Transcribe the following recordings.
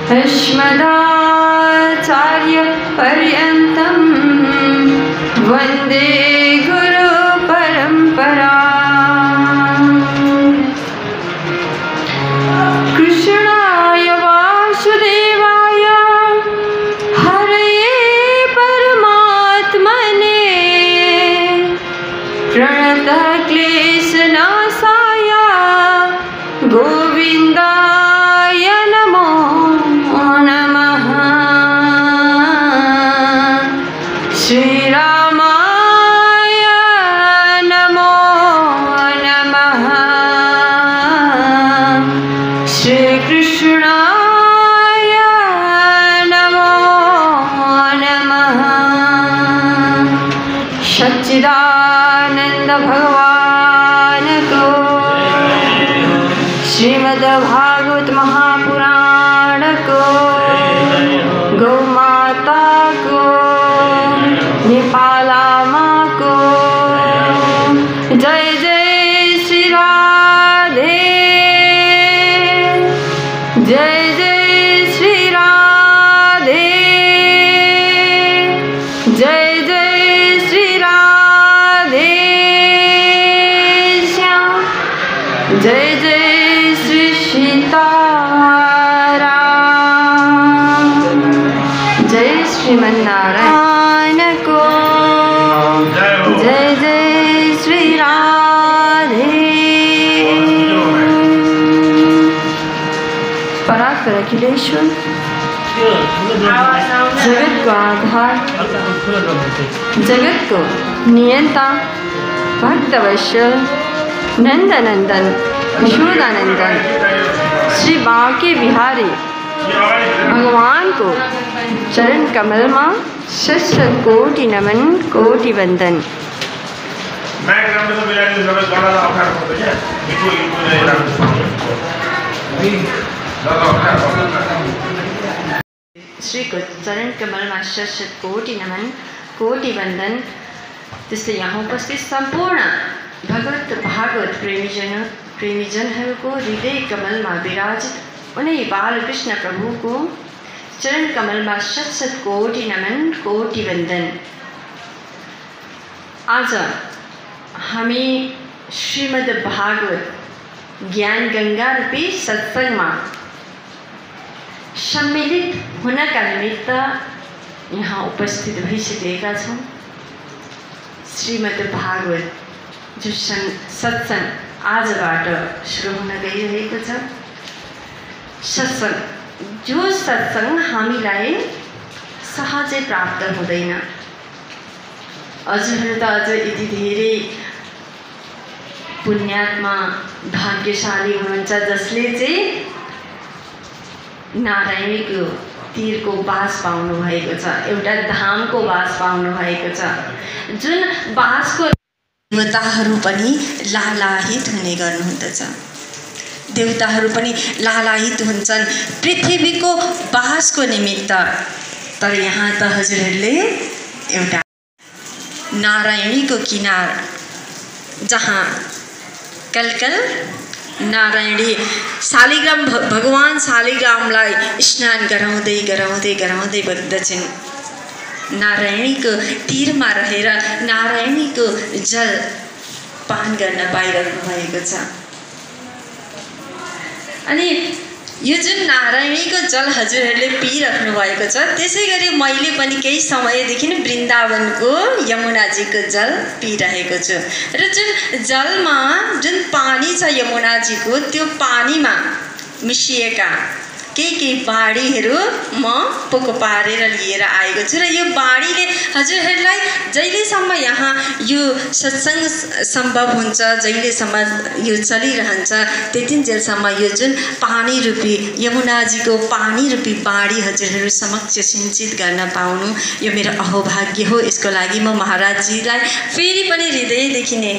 अस्मदाचार्य पर्यन्तं वन्दे गुरु परम्परा। कृष्णाय वासुदेवाय हरये परमात्मने प्रणतक्लेशनाशाय गोविन्दाय नमो नमः। श्रीरामाय नमो नमः। श्रीकृष्णाय नमो नमः। सच्चिदानंद भगवान को, श्रीमद्भागवत महापुराण को, गौ माता को, नेपाला माँ को, जय जय श्री राधे, जय जय श्री राधे, जय जय श्री राधे श्याम, जय जय श्री सीताराम, जय श्रीमन्नारायण को, जय जय श्री राधे। परात्पर अखिलेश्वर, जगत को आधार, जगत को नियंता, भक्तवत्सल, नंदनंदन, यशोदानंदन, श्री बांके बिहारी भगवान को चरण कमल में सहस्र कोटि नमन, कोटि वंदन। श्री को चरण कमल में सहस्र कोटि नमन, कोटि वंदन। त्यस्तै यहाँ उपस्थित सम्पूर्ण भगवत भागवत प्रेमीजनहरूको हृदय कमलमा विराजित उनै बालकृष्ण प्रभुको चरण कमलमा शत कोटि नमन, कोटि वंदन। आज हामी श्रीमद् भागवत ज्ञान गंगा रूपी सत्संगमा सम्मिलित हुनका निमित्त यहाँ उपस्थित भइसकेका छौँ। श्रीमद् भागवत जो सत्संग आजबाट सुरु हुन गइरहेको छ। सत्संग जो सत्संग हामीलाई सहजै प्राप्त हुँदैन। हजुरहरू त अझ यति धेरै पुण्यात्मा भाग्यशाली हुनुहुन्छ जसले चाहिँ नारायणीको तीरको बास पाउनु भएको छ, एउटा धामको बास पाउनु भएको छ, जुन बासको देवताहरू पनि लालायित हुने गर्नुहुँदछ। देवताहरू पनि लालायित हुन्छन् पृथ्वीको बासको निमित्त। तर यहाँ त हजुरहरूले एउटा नारायणीको किनार जहाँ कलकल नारायणी शालिग्राम भगवान शालिग्रामलाई स्नान गराउँदै गराउँदै गराउँदै बग्दछन्। नारायणीको तीरमा रहेर नारायणीको जल पान गर्न पाइरहनु भएको छ। अनि यो जुन नारायणीको जल हजुरहरूले पिइराख्नु भएको छ, त्यसै गरी मैले पनि केही समयदेखि वृन्दावनको यमुनाजीको जल पिइरहेको छु। र जुन जलमा जुन पानी छ यमुनाजीको, त्यो पानीमा मिसिएका केही बाढीहरू म पोको पारेर लिएर आएको छु। र यो बाढीले हजुरहरूलाई जहिलेसम्म यहाँ यो सत्संग सम्भव हुन्छ, जहिलेसम्म यो चलिरहन्छ, त्यतिन्जेलसम्म यो जुन पानी रूपी यमुनाजीको पानी रूपी बाढी हजुरहरू समक्ष सिंचित गर्न पाउनु यो मेरो अहोभाग्य हो। यसको लागि म महाराजजीलाई फेरि पनि हृदयदेखि नै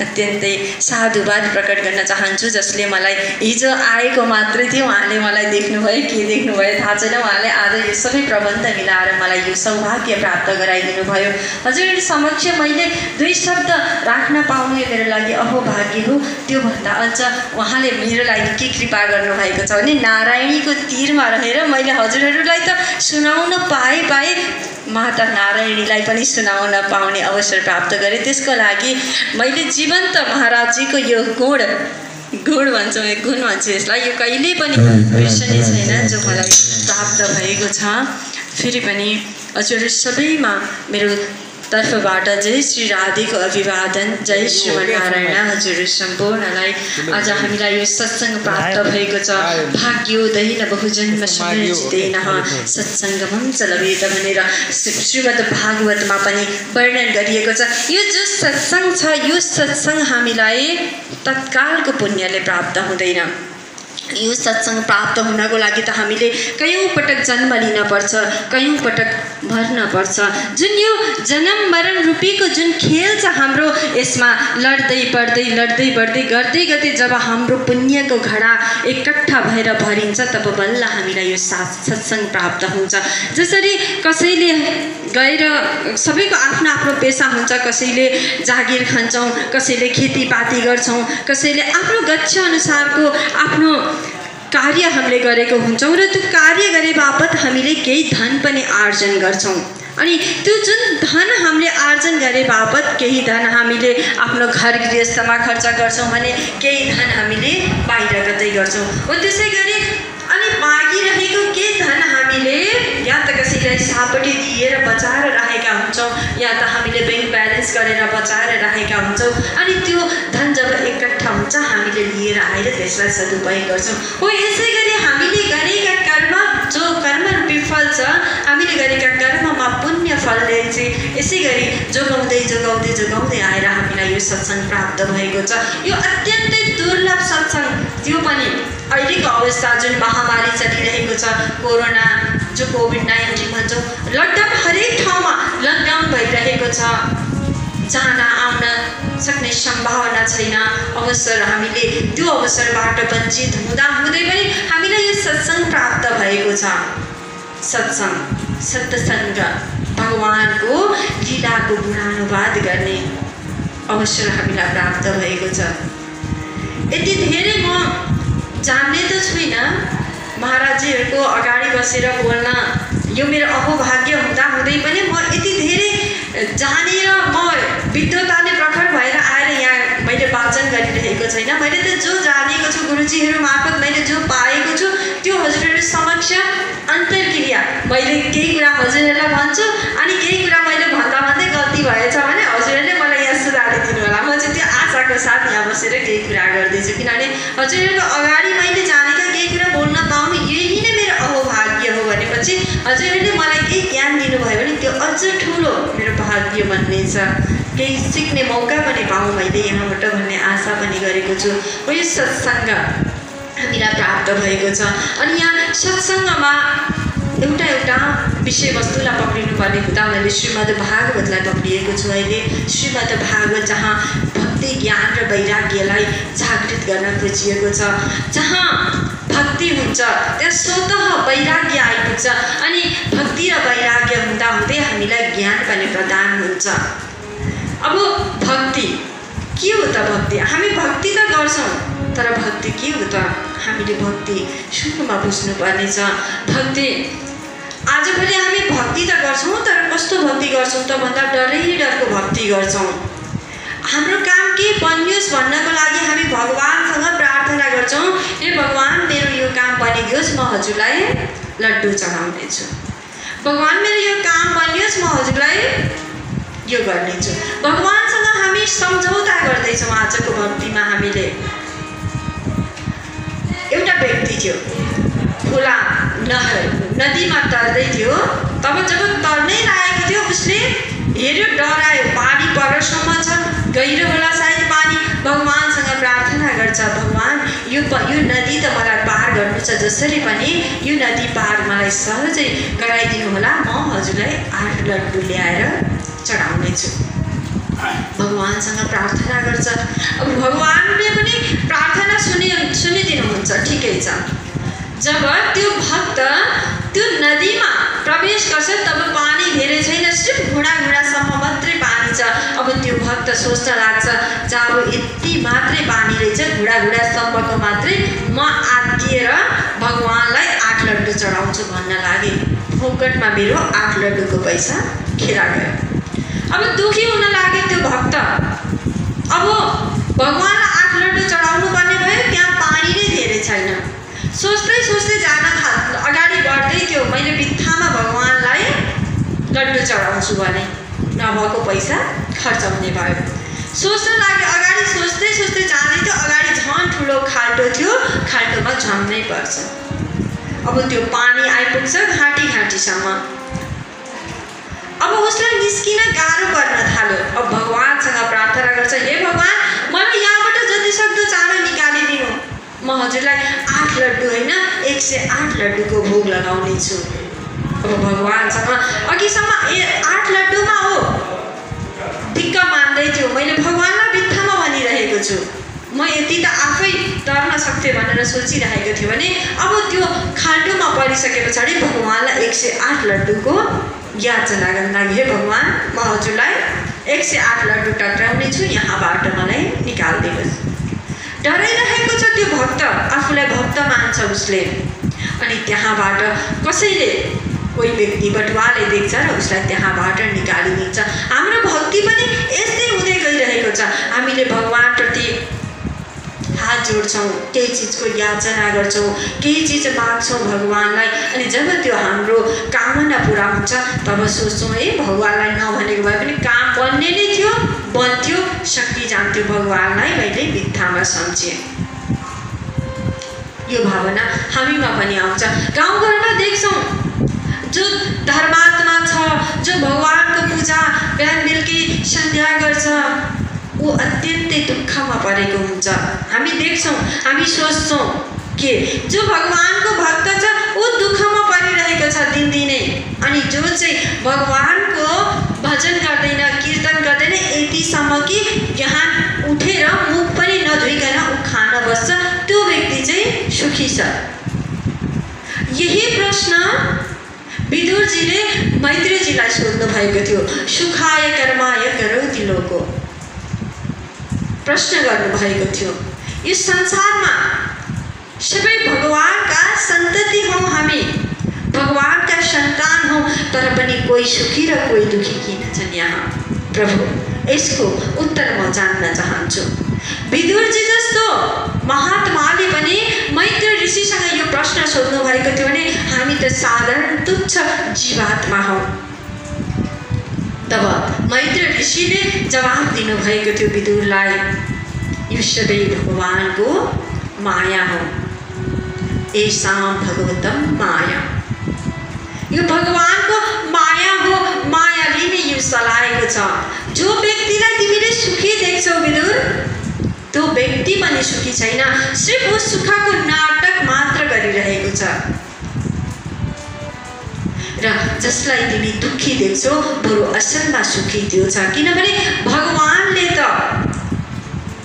अत्यन्तै साधुवाद प्रकट गर्न चाहन्छु, जसले मलाई हिजो आएको मात्रै थियो, उहाँले मलाई देख्नुभयो, के देख्नुभयो थाहा छैन, उहाँले आज यो सबै प्रबन्ध मिलाएर मलाई यो सौभाग्य प्राप्त गराइदिनु भयो। हजुरहरू समक्ष मैले 2 शब्द राख्न पाउनु मेरो लागि अहोभाग्य हो। त्योभन्दा अझ उहाँले मेरो लागि के कृपा गर्नुभएको छ भने नारायणीको तीरमा रहेर मैले हजुरहरूलाई त सुनाउन पाएँ माता नारायणीलाई पनि सुनाउन पाउने अवसर प्राप्त गरेँ। त्यसको लागि मैले जीवन्त महाराजजीको यो गुण भन्छौँ, यो गुण भन्छु यसलाई, यो कहिले पनि बिर्सने छैन जो मलाई प्राप्त भएको छ। फेरि पनि हजुरहरू सबैमा मेरो तर्फबाट जय श्री राधेको अभिवादन, जय श्रीमन्नारायण। हजुरहरू सम्पूर्णलाई आज हामीलाई यो सत्सङ्ग प्राप्त भएको छ। भाग्योदय न बहुजन्म सुनिर्जितेनः सत्सङ्गमं च लभेत भनेर श्रीमद् भागवतमा पनि वर्णन गरिएको छ। यो जो सत्सङ्ग छ, यो सत्सङ्ग हामीलाई तत्कालको पुण्यले प्राप्त हुँदैन। यो सत्सङ्ग प्राप्त हुनको लागि त हामीले कयौँ पटक जन्म लिनपर्छ, कयौँ पटक मर्नपर्छ। जुन यो जन्म मरण रूपीको जुन खेल छ हाम्रो, यसमा लड्दै बढ्दै गर्दै गर्दै जब हाम्रो पुण्यको घडा एकट्ठा भएर भरिन्छ तब बल्ल हामीलाई यो सत्सङ्ग प्राप्त हुन्छ। जसरी कसैले गएर सबैको आफ्नो आफ्नो पेसा हुन्छ, कसैले जागिर खान्छौँ, कसैले खेतीपाती गर्छौँ, कसैले आफ्नो गच्छ अनुसारको आफ्नो कार्य हामीले गरेको हुन्छौँ र त्यो कार्य गरे बापत हामीले केही धन पनि आर्जन गर्छौँ। अनि त्यो जुन धन हामीले आर्जन गरे बापत केही धन हामीले आफ्नो घर गृहस्थमा खर्च गर्छौँ भने केही धन हामीले बाहिर कतै गर्छौँ। हो त्यसै गरी अनि मागिरहेको केही धन हामीले या त कसैलाई सापट्टि दिएर बचाएर राखेका हुन्छौँ, या त हामीले ब्याङ्क ब्यालेन्स गरेर बचाएर राखेका हुन्छौँ। अनि त्यो धन जब एकट्ठा हुन्छ हामीले लिएर आएर त्यसलाई सदुपयोग गर्छौँ। हो यसै गरी हामीले गरेका कर्म, जो कर्मरूपी फल छ, हामीले गरेका कर्ममा पुण्य फलले चाहिँ यसै गरी जोगाउँदै आएर हामीलाई यो सत्सङ्ग प्राप्त भएको छ। यो अत्यन्तै दुर्लभ सत्सङ्ग, त्यो पनि अहिलेको अवस्था जुन महामारी चलिरहेको छ, कोरोना जो कोभिड-19 भन्छौँ, लकडाउन हरेक ठाउँमा लकडाउन भइरहेको छ, जान आउन सक्ने सम्भावना छैन। अवसर हामीले त्यो अवसरबाट वञ्चित हुँदै पनि हामीलाई यो सत्सङ्ग प्राप्त भएको छ। सत्सङ्ग भगवानको लीलाको गुणानुवाद गर्ने अवसर हामीलाई प्राप्त भएको छ। यति धेरै म जान्ने त छुइनँ, महाराजजीहरूको अगाडि बसेर बोल्न यो मेरो अहोभाग्य हुँदै पनि म यति धेरै जानेर म विद्वताले प्रखर भएर आएर यहाँ मैले वाचन गरिरहेको छैन। मैले त जो जानेको छु, गुरुजीहरू मार्फत मैले जो पाएको छु, त्यो हजुरहरू समक्ष अन्तर्क्रिया मैले केही कुरा हजुरहरूलाई भन्छु, अनि केही कुरा मैले भन्दै गल्ती भएछ भने हजुरहरूले मलाई यहाँ सुधारिदिनु होला। म चाहिँ त्यो आशाको साथ यहाँ बसेर केही कुरा गर्दैछु, किनभने हजुरहरूको अगाडि मैले जानेका केही कुरा बोल्न पाउनु यही नै मेरो अहोभाग्य हो। भनेपछि हजुरहरूले मलाई केही ज्ञान दिनुभयो भने त्यो अझ ठुलो मेरो भाग्य बन्नेछ। केही सिक्ने मौका पनि पाऊँ मैले यहाँबाट भन्ने आशा पनि गरेको छु। हो यो सत्सङ्ग हामीलाई प्राप्त भएको छ। अनि यहाँ सत्सङ्गमा एउटा विषयवस्तुलाई पक्रिनुपर्ने हुँदा मैले श्रीमद् भागवतलाई पक्रिएको छु। अहिले श्रीमद् भागवत जहाँ भक्ति, ज्ञान र वैराग्यलाई जागृत गर्न खोजिएको छ। जहाँ भक्ति हुन्छ त्यहाँ स्वतः वैराग्य आइपुग्छ, अनि भक्ति र वैराग्य हुँदै हामीलाई ज्ञान पनि प्रदान हुन्छ। अब भक्ति के हो त? भक्ति हामी भक्ति त गर्छौँ, तर भक्ति के हो त? हामीले भक्ति सुरुमा बुझ्नुपर्ने छ। भक्ति आजभोलि हामी भक्ति त गर्छौँ, तर कस्तो भक्ति गर्छौँ त भन्दा डरैडरको भक्ति गर्छौँ। हाम्रो काम के बनियोस् भन्नको लागि हामी भगवानसँग प्रार्थना गर्छौँ, हे भगवान मेरो यो काम बनिदियोस्, म हजुरलाई लड्डु चढाउनेछु। भगवान मेरो यो काम बनियोस्, म हजुरलाई यो गर्नेछु। भगवानसँग हामी सम्झौता गर्दैछौँ। आजको भक्तिमा हामीले एउटा व्यक्ति थियो, खोला नदीमा तर्दै थियो। तब जब तर्नै लागेको थियो उसले हेऱ्यो, डरायो, पानी परसम्म छ, गहिरो होला सायद पानी। भगवानसँग प्रार्थना गर्छ, भगवान यो नदी त मलाई पार गर्नु छ, जसरी पनि यो नदी पार मलाई सहजै गराइदिनु होला, म हजुरलाई 8 लड्डु ल्याएर चढाउनेछु। भगवानसँग प्रार्थना गर्छ। अब भगवानले पनि प्रार्थना सुनिदिनुहुन्छ, ठिकै छ। जब त्यो भक्त त्यो नदीमा प्रवेश गर्छ तब पानी धेरै छैन, सिर्फ घुँडासम्म मात्रै पानी छ। अब त्यो भक्त सोच्न लाग्छ, जब यति मात्रै पानी रहेछ, घुँडासम्मको मात्रै, म आत्तिएर भगवानलाई 8 लड्डु चढाउँछु भन्न लागे। फोकटमा मेरो 8 लड्डुको पैसा खेर गयो। अब दुखी हुन लागे त्यो भक्त। अब भगवानलाई 8 लड्डु चढाउनु पर्ने भयो, त्यहाँ पानी नै धेरै छैन। सोच्दै जान अगाडि बढ्दै थियो, मैले बित्थामा भगवानलाई लड्डु चढाउँछु भने नभएको पैसा खर्च हुने भयो। सोच्न लागे, अगाडि सोच्दै जाँदै थियो, अगाडि झन् ठुलो खाल्टो थियो, खाल्टोमा झम्नै पर्छ। अब त्यो पानी आइपुग्छ घाँटीसम्म। अब उसलाई निस्किन गाह्रो पर्न थाल्यो। अब भगवानसँग प्रार्थना गर्छ, हे भगवान, मलाई यहाँबाट जति सक्दो चाँडो निकालिदिनु, म हजुरलाई 8 लड्डु होइन 108 लड्डुको भोग लगाउने छु। अब भगवानसँग अघिसम्म 8 लड्डुमा हो ढिक्क मान्दै थियो, मैले भगवानलाई बित्थामा भनिरहेको छु, म यति त आफै तर्न सक्थेँ भनेर सोचिरहेको थियो भने अब त्यो खाल्टोमा परिसके पछाडि भगवानलाई 108 लड्डुको याचना गर्न लागि, हे भगवान, म हजुरलाई 108 लड्डु टक्राउने छु, यहाँबाट मलाई निकालिदिनुहोस्। डराइरहेको छ त्यो भक्त, आफूलाई भक्त मान्छ उसले। अनि त्यहाँबाट कसैले, कोही व्यक्ति बटुवाले देख्छ र उसलाई त्यहाँबाट निकालिदिन्छ। हाम्रो भक्ति पनि यस्तै हुँदै गइरहेको छ। हामीले भगवानप्रति हात जोड्छौँ, केही चिजको याचना गर्छौँ, केही चिज माग्छौँ भगवानलाई, अनि जब त्यो हाम्रो कामना पुरा हुन्छ तब सोच्छौँ, ए भगवानलाई नभनेको भए पनि काम बन्ने नै थियो, बन्थ्यो, शक्ति जान्थ्यो, भगवानलाई मैले बित्थामा सम्झेँ। यो भावना हामीमा पनि आउँछ। गाउँघरमा देख्छौँ जो धर्मात्मा छ, जो भगवानको पूजा बिहान बेलुकी सन्ध्या गर्छ, ऊ अत्यन्तै दुःखमा परेको हुन्छ। हामी देख्छौँ, हामी सोच्छौँ के जो भगवानको भक्त छ ऊ दुःखमा परिरहेको छ दिनदिनै, अनि जो चाहिँ भगवानको भजन गर्दैन, कीर्तन गर्दैन, यतिसम्म कि बिहान उठेर मुख पनि नधोइकन ऊ खान बस्छ, त्यो व्यक्ति चाहिँ सुखी छ। यही प्रश्न विदुरजीले मैत्रेयजीलाई सोध्नु भएको थियो। सुखाय कर्माय करोति लोको प्रश्न गर्नुभएको थियो। यो संसारमा सबै भगवानका सन्तति हौँ, हामी भगवानका सन्तान हौँ, तर पनि कोही सुखी र कोही दुखी किन छन् यहाँ? प्रभु, यसको उत्तर म जान्न चाहन्छु। विदुरजी जस्तो महात्माले पनि मैत्रेय ऋषिसँग यो प्रश्न सोध्नु भएको थियो भने हामी त साधारण तुच्छ जीवात्मा हौँ। तब मैत्रेय ऋषिले जवाब दिनुभएको थियो विदुरलाई, यो सबै भगवानको माया हो, एषां भगवतं माया। यो भगवानको माया हो, मायाले नै यो चलाएको छ। जो व्यक्तिलाई तिमीले सुखी देख्छौ विदुर, त्यो व्यक्ति पनि सुखी छैन, सिर्फ वो सुखको नाटक मात्र गरिरहेको छ। र जसलाई तिमी दुखी देख्छौ बरु असलमा सुखी त्यो छ, किनभने भगवानले त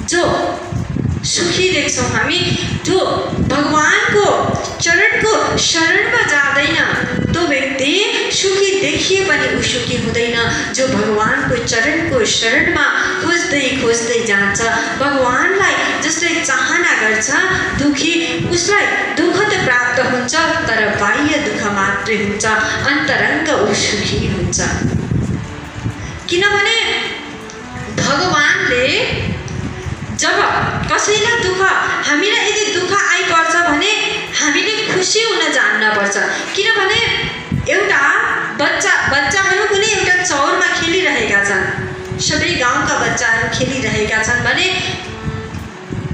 जो सुखी देख्छौँ हामी, जो भगवानको चरणको शरणमा जाँदैन त्यो व्यक्ति सुखी देखिए पनि ऊ सुखी हुँदैन। जो भगवानको चरणको शरणमा खोज्दै जान्छ, भगवानलाई जसले चाहना गर्छ, दुखी उसलाई दुःख त प्राप्त हुन्छ, तर बाह्य दुःख मात्रै हुन्छ, अन्तरङ्ग ऊ सुखी हुन्छ। किनभने भगवानले जब कसैलाई दुःख, हामीलाई यदि दुःख आइपर्छ भने हामीले खुसी हुन जान्नुपर्छ। किनभने एउटा बच्चाहरू कुनै एउटा चौरमा खेलिरहेका छन्, सबै गाउँका बच्चाहरू खेलिरहेका छन् भने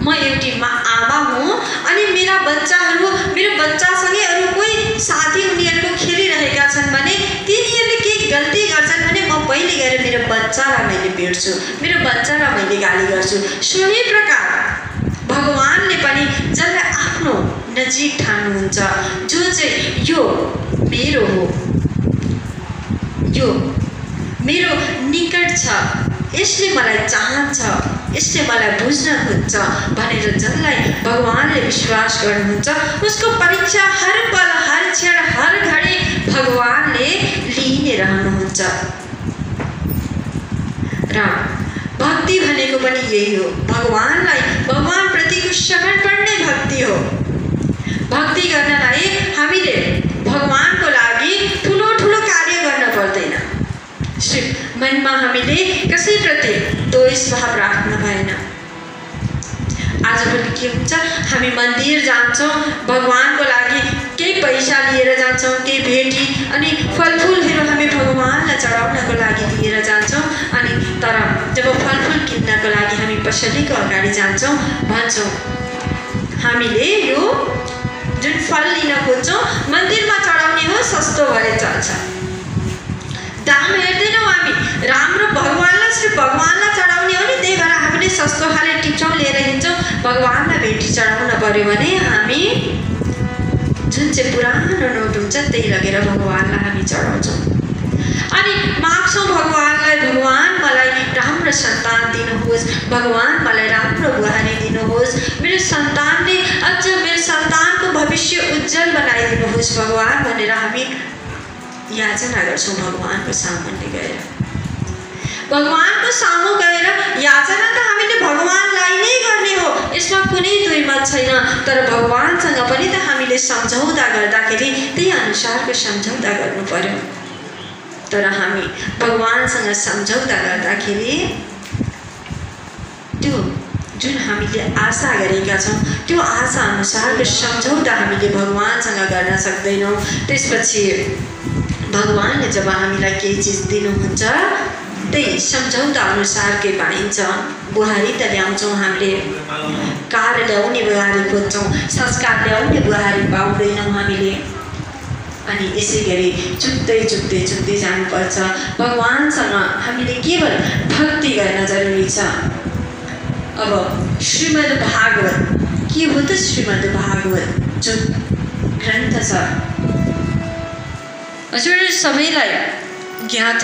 म एउटी आमा हुँ अनि मेरो बच्चासँगै अरू कोही साथी उनीहरूको खेलिरहेका छन् भने तिनीहरूले केही गल्ती गर्छन् भने म पहिले गएर मेरो बच्चालाई मैले भेट्छु, मेरो बच्चालाई मैले गाली गर्छु। सोही प्रकार भगवानले पनि जसलाई आफ्नो नजिक ठान्नुहुन्छ, जो चाहिँ यो मेरो हो, यो मेरो निकट छ, यसले मलाई चाहन्छ, यसले मलाई बुझ्न खोज्छ भनेर जसलाई भगवानले विश्वास गर्नुहुन्छ उसको परीक्षा हर पल, हर क्षण, हर घडी भगवानले लिइ नै रहनुहुन्छ। र भक्ति भनेको पनि यही हो, भगवान प्रतिको समर्पण नै भक्ति हो। भक्ति गर्नलाई हामीले भगवानको लागि ठुलो ठुलो कार्य गर्न पर्दैन, सिर्फ मनमा हामीले कसैप्रति द्वेष भाव राख्नु भएन। आजभोलि के हुन्छ, हामी मन्दिर जान्छौँ, भगवानको लागि केही पैसा लिएर जान्छौँ, केही भेटी अनि फलफुलहरू हामी भगवानलाई चढाउनको लागि लिएर जान्छौँ। अनि तर जब फलफुल किन्नको लागि हामी पसलेको अगाडि जान्छौँ, भन्छौँ हामीले यो जुन फल लिन खोज्छौँ मन्दिरमा चढाउने हो, सस्तो भए चल्छ। दाम हेर्दैनौँ हामी, राम्रो भगवानलाई सिर्फ भगवानलाई चढाउने हो नि, त्यही भएर हामीले सस्तो खाले टिप्छौँ, लिएर हिँड्छौँ। भगवानलाई भेटी चढाउन पर्यो भने हामी जुन चाहिँ पुरानो नोट हुन्छ त्यही लगेर भगवानलाई हामी चढाउँछौँ अनि माग्छौँ भगवानलाई, भगवान मलाई राम्रो सन्तान दिनुहोस्, भगवान मलाई राम्रो बुहारी दिनुहोस्, मेरो सन्तानले अझ मेरो सन्तानको भविष्य उज्जवल बनाइदिनुहोस् भगवान भनेर हामी याचना गर्छौँ। भगवानको सामुन्ने गएर, भगवानको सामु गएर याचना त हामीले भगवानलाई नै गर्ने हो, यसमा कुनै दुई मत छैन। तर भगवानसँग पनि त हामीले सम्झौता गर्दाखेरि त्यही अनुसारको सम्झौता गर्नु पर्यो। तर हामी भगवानसँग सम्झौता गर्दाखेरि त्यो जुन हामीले आशा गरेका छौँ त्यो आशा अनुसारको सम्झौता हामीले भगवानसँग गर्न सक्दैनौँ। त्यसपछि भगवानले जब हामीलाई केही चिज दिनुहुन्छ त्यही सम्झौता अनुसारकै पाइन्छ। बुहारी त ल्याउँछौँ हामीले, कार ल्याउने बुहारी खोज्छौँ, संस्कार ल्याउने बुहारी पाउँदैनौँ हामीले। अनि यसै गरी चुक्दै जानुपर्छ। भगवानसँग हामीले केवल भक्ति गर्न जरुरी छ। अब श्रीमद् भागवत के हो त? श्रीमद् भागवत जो ग्रन्थ छ हजुर सबैलाई ज्ञात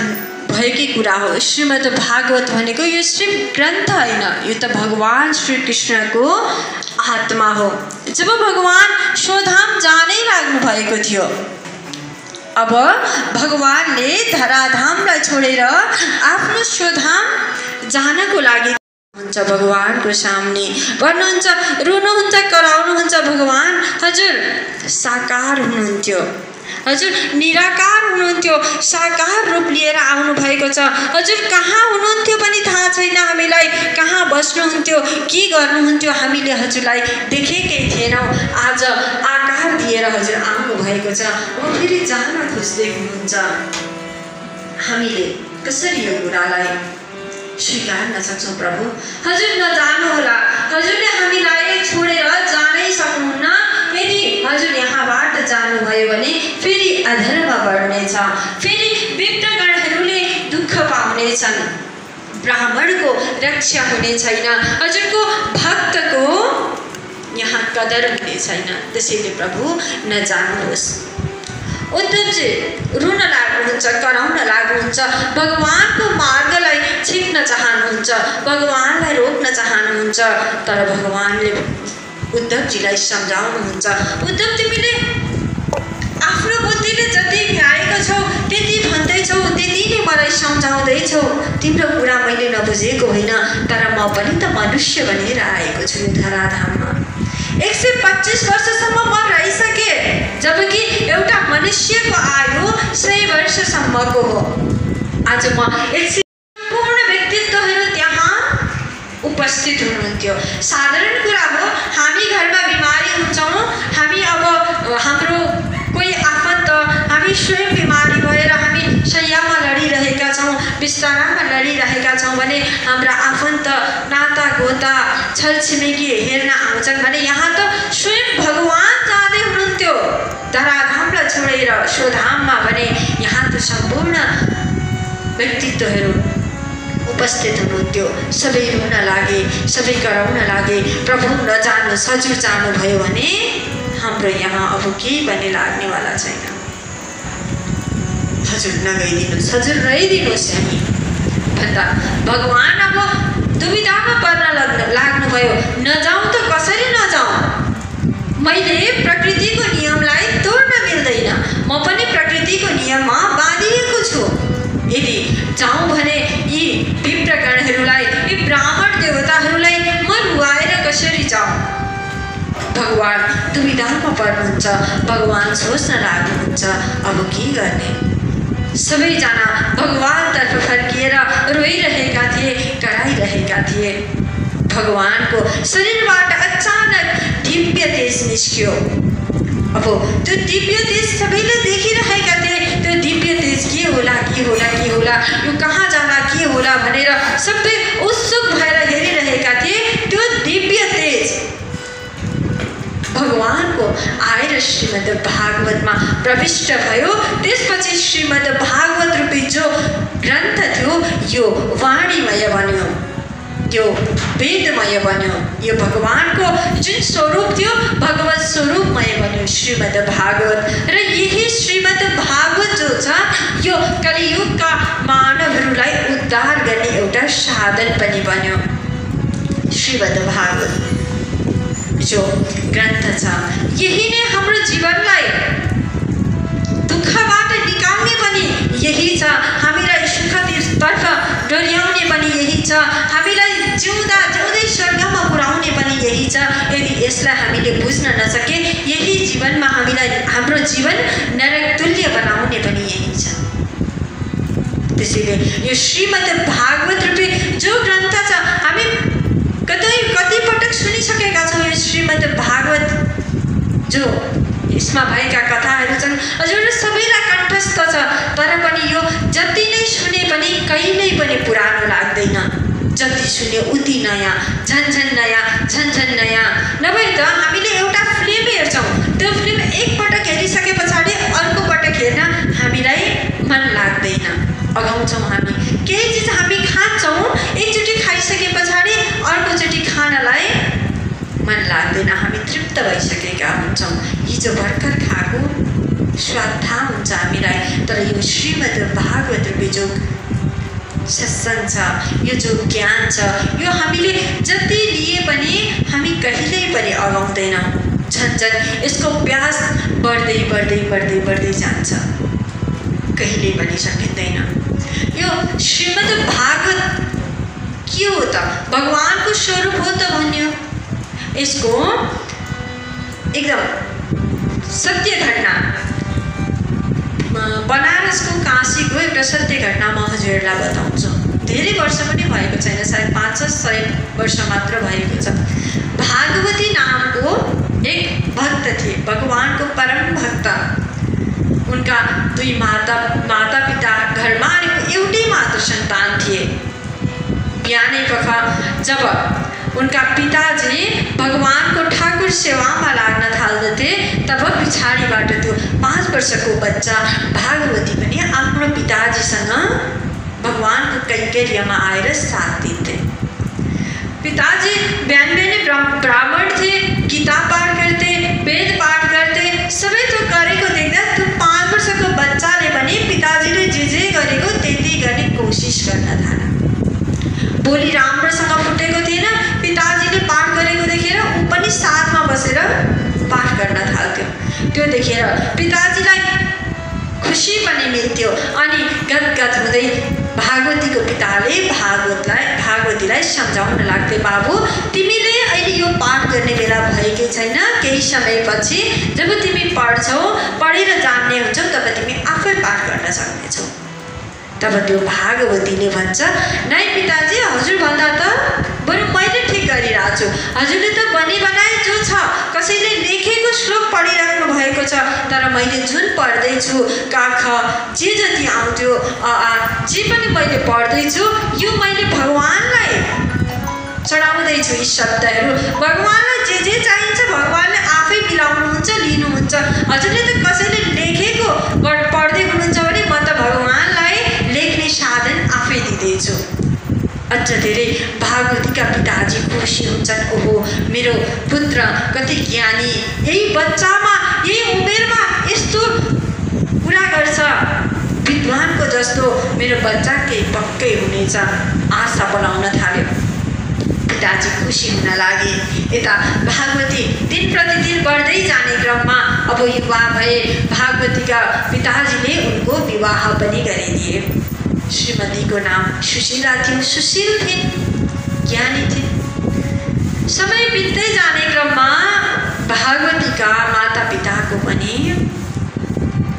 भएकै कुरा हो। श्रीमद् भागवत भनेको यो सिर्फ ग्रन्थ होइन, यो त भगवान श्री कृष्णको आत्मा हो। जब भगवान स्वधाम जानै लाग्नु भएको थियो, अब भगवानले धराधामलाई छोडेर आफ्नो स्वधाम जानको लागि हुन्छ भगवानको सामने भन्नुहुन्छ, रुनुहुन्छ, कराउनुहुन्छ। भगवान हजुर साकार हुनुहुन्थ्यो, हजुर निराकार हुनुहुन्थ्यो, साकार रूप लिएर आउनु भएको छ। हजुर कहाँ हुनुहुन्थ्यो पनि थाहा छैन हामीलाई, कहाँ बस्नुहुन्थ्यो, के गर्नुहुन्थ्यो हामीले हजुरलाई देखेकै थिएनौँ। आज आकार दिएर हजुर आउनु भएको छ, अब फेरि जान खोज्दै हुनुहुन्छ। हामीले कसरी यो कुरालाई स्वीकार्न सक्छौँ? प्रभु हजुर नजानुहोला, हजुरले हामीलाई छोडेर जानै सक्नुहुन्न। यदि हजुर यहाँबाट जानुभयो भने फेरि अधर्म बढ्नेछ, फेरि विप्रगणहरूले दुःख पाउनेछन्, ब्राह्मणको रक्षा हुने छैन, हजुरको भक्तको यहाँ कदर हुने छैन। त्यसैले प्रभु नजानुहोस्। उद्धवजी रुन लाग्नुहुन्छ, कराउन लाग्नुहुन्छ, भगवानको मार्गलाई छिप्न चाहनुहुन्छ, भगवानलाई रोक्न चाहनुहुन्छ। तर भगवानले उद्धवजीलाई सम्झाउनुहुन्छ, उद्धव तिमीले आफ्नो बुद्धिले जति भ्याएको छौ त्यति भन्दैछौ, त्यति नै मलाई सम्झाउँदैछौ। तिम्रो कुरा मैले नबुझेको होइन, तर म पनि त मनुष्य बनेर आएको छु धराधाममा। 125 वर्षसम्म म रहिसकेँ, जबकि एउटा मनुष्यको आयु 100 वर्षसम्मको हो। आज म पूर्ण व्यक्तित्वहरू त्यहाँ उपस्थित हुनुहुन्थ्यो। साधारण कुरा हो, हामी घरमा बिमारी हुन्छौँ, हामी अब हाम्रो कोही आफन्त, हामी स्वयं बिमारी भएर हामी शय्यामा लडिरहेका छौँ, बिस्तारामा लडिरहेका छौँ भने हाम्रा आफन्त, नाता गोता, छरछिमेकी हेर्न आउँछन् भने यहाँ त स्वयं भगवान जाँदै हुनुहुन्थ्यो धराधामलाई छोडेर स्वधाममा, भने यहाँ त सम्पूर्ण व्यक्तित्वहरू उपस्थित हुनुहुन्थ्यो। सबै रुन लागे, सबै कराउन लागे, प्रभु नजानुहोस्, हजुर जानुभयो भने हाम्रो यहाँ अब केही पनि लाग्नेवाला छैन, हजुर नगइदिनुहोस्, हजुर रहिदिनुहोस्। हामी भन्दा भगवान अब दुविधामा पर्न लाग्नुभयो। नजाउँ त कसरी नजाउँ? मैले प्रकृतिको नियमलाई तोड्न मिल्दैन, म पनि प्रकृतिको नियममा बाँधिएको छु। यदि जाउँ भने यी विप्रगणहरूलाई, यी ब्राह्मण देवताहरूलाई म रुवाएर कसरी जाउँ? भगवान दुविधामा पर्नुहुन्छ, भगवान सोच्न लाग्नुहुन्छ अब के गर्ने। सबैजना भगवानतर्फ फर्किएर रोइरहेका थिए, कराइरहेका थिए। भगवानको शरीरबाट अचानक दिव्य तेज निस्क्यो। अब त्यो दिव्य तेज सबैले देखिरहेका थिए। त्यो दिव्य तेज के होला, के होला, के होला, यो कहाँ जाँदा के होला भनेर सबै उत्सुक भएर हेरिरहेका थिए। त्यो दिव्य तेज भगवानको आएर श्रीमद् भागवतमा प्रविष्ट भयो। त्यसपछि श्रीमद् भागवत रूपी जो ग्रन्थ थियो यो वाणीमय बन्यो, यो वेदमय बन्यो। यो भगवानको जुन स्वरूप थियो भगवत स्वरूपमय बन्यो श्रीमद् भागवत। र यही श्रीमद् भागवत जो छ यो कलियुगका मानवहरूलाई उद्धार गर्ने एउटा साधन पनि बन्यो। श्रीमद् भागवत जो ग्रन्थ छ यही नै हाम्रो जीवनलाई दुःखबाट निकाल्ने पनि यही छ, हामीलाई सुखतर्फ डोर्याउने पनि यही छ, हामीलाई जिउँदा जिउँदै स्वर्गमा पुर्याउने पनि यही छ। यदि यसलाई हामीले बुझ्न नसके यही जीवनमा हामीलाई हाम्रो जीवन नरक तुल्य बनाउने पनि यही छ। त्यसैले यो श्रीमद् भागवत रूपी जो ग्रन्थ छ हामी कति पटक सुनिसकेका छौँ। यो श्रीमद् भागवत जो यसमा भएका कथाहरू छन् हजुर सबैलाई कण्ठस्थ छ, तर पनि यो जति नै सुने पनि कहिल्यै पनि पुरानो लाग्दैन। जति सुन्यो उति नयाँ, झन्झन नयाँ, झन्झन नयाँ। नभए त हामीले एउटा फिल्म हेर्छौँ, त्यो फिल्म एकपटक हेरिसके पछाडि अर्को पटक हेर्न हामीलाई मन लाग्दैन, अगाउँछौँ। हामी केही चिज हामी खान्छौँ, एकचोटि खाइसके पछाडि अर्कोचोटि खानलाई मन लाग्दैन, हामी तृप्त भइसकेका हुन्छौँ। हिजो भर्खर खाएको स्वाद थाहा हुन्छ हामीलाई, तर यो श्रीमद् भागवत रूपी जो सत्सङ्ग छ, यो जो ज्ञान छ, यो हामीले जति लिए पनि हामी कहिल्यै पनि अगाउँदैनौँ। झन्झन यसको प्यास बढ्दै बढ्दै बढ्दै बढ्दै जान्छ, कहिल्यै पनि सकिँदैन। यो श्रीमद् भागवत के हो त? भगवानको स्वरूप हो त भन्यो। यसको एकदम सत्य घटना, बनारसको काशीको एउटा सत्य घटना म हजुरहरूलाई बताउँछु। धेरै वर्ष पनि भएको छैन, सायद 500 वर्ष मात्र भएको छ। भागवती नामको एक भक्त थिए, भगवानको परम भक्त। उनका दुई माता पिता घरमा अनि एउटै मात्र सन्तान थिए। बिहानै पख जब उनका पिताजी भगवानको ठाकुर सेवामा लाग्न थाल्दथे तब पछाडिबाट त्यो 5 वर्षको बच्चा भागवती पनि आफ्नो पिताजीसँग भगवानको कैंकर्यमा आएर साथ दिन्थे। पिताजी बिहान बिहानै ब्राह्मण थिए, गीता पाठ गर्थे, वेद पाठ गर्थे, सबै त्यो गरेको देख्दा त्यो 5 वर्षको बच्चाले पनि पिताजीले जे गरेको त्यति गर्ने कोसिस गर्न थाले। बोली राम्रोसँग फुटेको थिएन, पिताजीले पाठ गरेको देखेर ऊ पनि साथमा बसेर पाठ गर्न थाल्थ्यो। त्यो देखेर पिताजीलाई खुसी पनि मिल्थ्यो अनि गदगद हुँदै भागवतीको पिताले भागवतीलाई सम्झाउन लाग्थे, बाबु तिमीले अहिले यो पाठ गर्ने बेला भएकै छैन, केही समयपछि जब तिमी पढ्छौ, पढेर जान्ने हुन्छौ तब तिमी आफै पाठ गर्न सक्नेछौ। तब त्यो भागवतीले भन्छ, नै पिताजी हजुरभन्दा त बरु मैले ठिक गरिरहेको छु, हजुरले त बनाए जो छ कसैले लेखेको श्लोक पढिराख्नु भएको छ, तर मैले जुन पढ्दैछु काख जे जति आउँथ्यो जे पनि मैले पढ्दैछु यो मैले भगवानलाई चढाउँदैछु। यी शब्दहरू भगवानलाई जे चाहिन्छ भगवानले आफै मिलाउनुहुन्छ, लिनुहुन्छ। हजुरले त कसैले लेखेको पढ्दै हुनुहुन्छ भने म त भगवानलाई लेख्ने साधन आफै दिँदैछु। अझ धेरै भागवतीका पिताजी खुसी हुन्छन्, ओहो मेरो पुत्र कति ज्ञानी, यही बच्चामा यही उमेरमा यस्तो कुरा गर्छ। विद्वानको जस्तो मेरो बच्चा केही पक्कै हुनेछ आशा बनाउन थाल्यो। पिताजी खुसी हुन लागे। यता भागवती दिन प्रतिदिन बढ्दै जाने क्रममा अब युवा भए। भागवतीका पिताजीले उनको विवाह पनि गरिदिए। श्रीमतीको नाम सुशीला थियो। सुशील थिइन्, ज्ञानी थिइन्। समय बित्दै जाने क्रममा भागवतीका माता पिताको पनि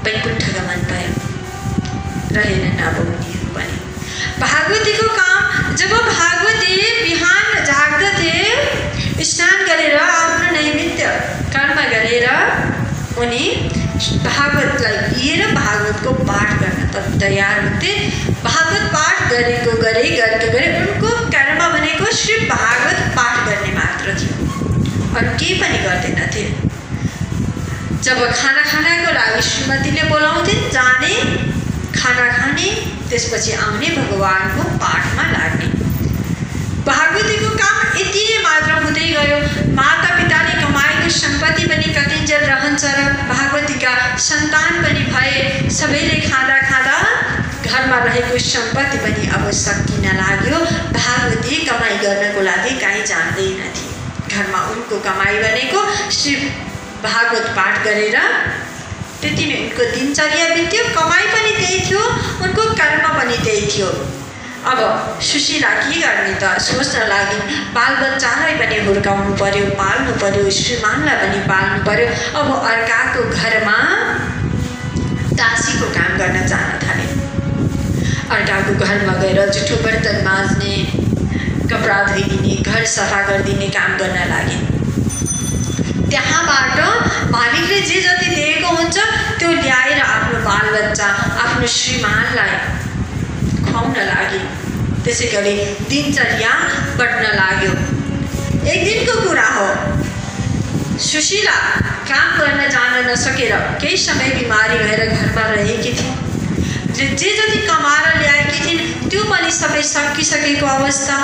वैकुण्ठगमन मन भयो। रहेनन् अब उनीहरू पनि। भागवतीको काम जब भागवती बिहान जाग्दथे, स्नान गरेर आफ्नो नैमित्य कर्म गरेर उनी भागवतलाई लिएर भागवतको पाठ गर्न तयार हुन्थे। भागवत पाठ गरेको गरे उनको कर्म भनेको सिर्फ भागवत पाठ गर्ने मात्र थियो, अरू केही पनि गर्दैनथे। जब खाना खानको लागि श्रीमतीले बोलाउँथिन्, जाने खाना खाने, त्यसपछि आउने भगवानको पाठमा लाग्ने। भागवतीको काम यति नै मात्र हुँदै गयो। माता पिताले कमाएको सम्पत्ति पनि कतिन्जेल रहन्छ र भागवतीका सन्तान पनि भए। सबैले खाँदा खाँदा घरमा रहेको सम्पत्ति पनि अब सकिन लाग्यो। भागवती कमाई गर्नको लागि कहीँ जान्दैनथे। घरमा उनको कमाई भनेको सिर्फ भागवत पाठ गरेर त्यति नै उनको दिनचर्या बित्यो। कमाई पनि त्यही थियो, उनको कर्म पनि त्यही थियो। अब सुशीला के गर्ने त सोच्न लागि। बालबच्चालाई पनि हुर्काउनु पर्यो, पाल्नु पर्यो, श्रीमानलाई पनि पाल्नु पर्यो। अब अर्काको घरमा दासीको काम गर्न जान थाले। अर्काको घरमा गएर जुठो बर्तन माझ्ने, कपडा धोइदिने, घर सफा गरिदिने काम गर्न लागे। त्यहाँबाट मालिकले जे जति दिएको हुन्छ त्यो ल्याएर आफ्नो बालबच्चा, आफ्नो श्रीमानलाई खुवाउन लागे। त्यसै गरी दिनचर्या बढ्न लाग्यो। एक दिनको कुरा हो, सुशीला काम गर्न जान नसकेर केही समय बिमारी भएर घरमा रहेकी थिइन्। जे जति कमाएर ल्याएकी थिइन् त्यो पनि सबै सकिसकेको अवस्था।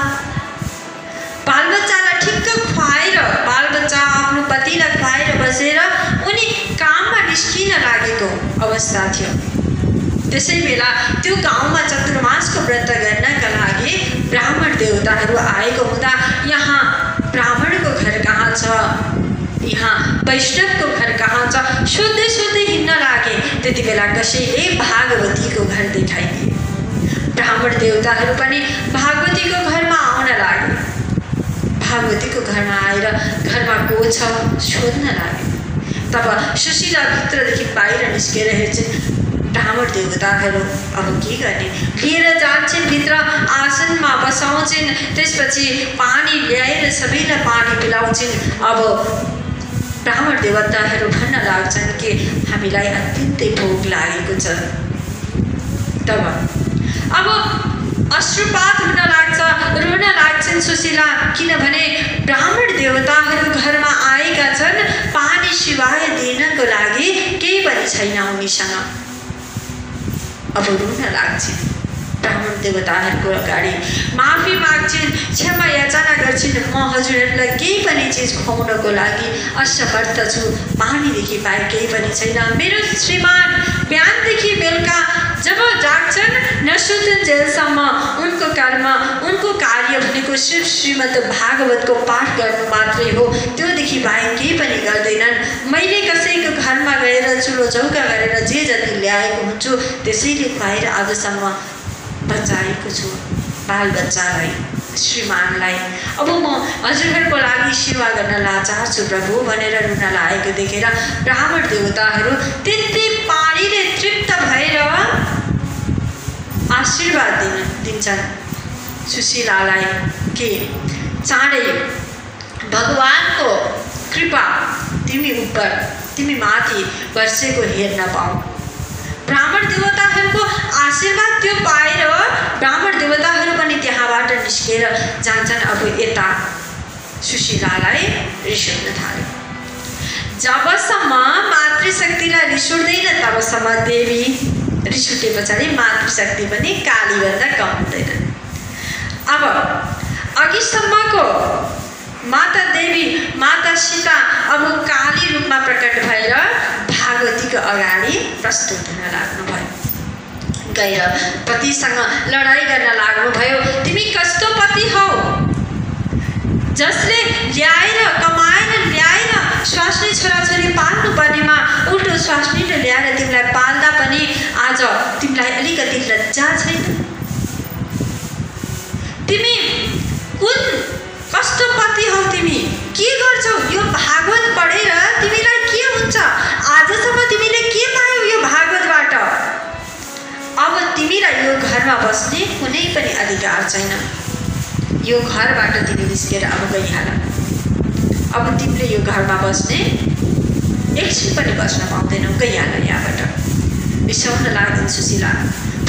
बालबच्चालाई ठिक्क खुवाएर, बालबच्चा आफ्नो पतिलाई खुवाएर बसेर उनी काममा निस्किन लागेको अवस्था थियो। त्यसै बेला त्यो गाउँमा चतुर्मासको व्रत गर्नका लागि ब्राह्मण देवताहरू आएको हुँदा यहाँ ब्राह्मणको घर कहाँ छ, यहाँ वैष्णवको घर कहाँ छ सोध्दै सोध्दै हिँड्न लागे। त्यति बेला कसैले भागवतीको घर देखाइदिए। ब्राह्मण देवताहरू पनि भागवतीको घरमा आउन लागे। भागवतीको घरमा आएर घरमा को छ सोध्न लागे। तब सुशीला भित्रदेखि बाहिर निस्केर हेर्छिन्। ब्राह्मण देवताहरू अब के गर्ने, लिएर जान्छन् भित्र, आसनमा बसाउँछिन्। त्यसपछि पानी ल्याएर सबैलाई पानी पिलाउँछिन्। अब ब्राह्मण देवताहरू भन्न लाग्छन् कि हामीलाई अत्यन्तै भोक लागेको छ। तब अब अश्रुपात हुन लाग्छ, रुन लाग्छन् सुशीला। किनभने ब्राह्मण देवताहरू घरमा आएका छन्, पानी सिवाय दिनको लागि केही पनि छैन उनीसँग। अब रुन लाग्छन्। ब्राह्मण देवताहरूको अगाडि माफी माग्छिन्, क्षमा याचना गर्छिन्। म हजुरहरूलाई केही पनि चिज खुवाउनको लागि असमर्थ छु, पानीदेखि बाहेक केही पनि छैन। मेरो श्रीमान बिहानदेखि बेलुका जब जाग्छन् नसुत्तुन्जेलसम्म उनको कर्म, उनको कार्य भनेको सिर्फ श्रीमद् भागवतको पाठ गर्नु मात्रै हो, त्योदेखि बाहेक केही पनि गर्दैनन्। मैले कसैको घरमा गएर चुलो चौका गरेर जे जति ल्याएको हुन्छु त्यसैले खुवाएर आजसम्म बचाएको छु बालबच्चालाई, श्रीमानलाई। अब म हजुरहरूको लागि सेवा गर्न लाचार छु प्रभु भनेर रुन लागेको देखेर ब्राह्मण देवताहरू त्यति पानीले तृप्त भएर आशीर्वाद दिन्छन् सुशीलालाई कि चाँडै भगवानको कृपा तिमी माथि वर्षेको हेर्न पाऊ। ब्राह्मण देवताहरूको आशीर्वाद त्यो पाएर ब्राह्मण देवताहरू पनि त्यहाँबाट निस्केर जान्छन्। अब यता सुशीलालाई रिस उठ्न थाल्यो। जबसम्म मातृशक्तिलाई रिस उठ्दैन तबसम्म देवी रिस उठे पछाडि मातृशक्ति पनि कालीभन्दा कम हुँदैन। अब अघिसम्मको माता देवी, माता सीता अब काली रूपमा प्रकट भएर भागवतीको अगाडि प्रस्तुत हुन लाग्नुभयो। गएर पतिसँग लडाई गर्न लाग्नुभयो। तिमी कस्तो पति हौ जसले ल्याएर कमाएर ल्याएर स्वास्नी छोराछोरी पाल्नु पर्नेमा उल्टो स्वास्नीले ल्याएर तिमीलाई पाल्दा पनि आज तिमीलाई अलिकति लज्जा छैन। तिमी कुन कस्तो पति हौ? तिमी के गर्छौ? यो भागवत पढेर तिमीलाई के हुन्छ? आजसम्म तिमीले के पायौ यो भागवतबाट? अब तिमीलाई यो घरमा बस्ने कुनै पनि अधिकार छैन। यो घरबाट तिमी निस्केर अब गइहाल। अब तिमीले यो घरमा बस्ने एकछिन पनि बस्न पाउँदैनौ, गइहाल यहाँबाट। बिसाउन लाग्दैन सुशीला,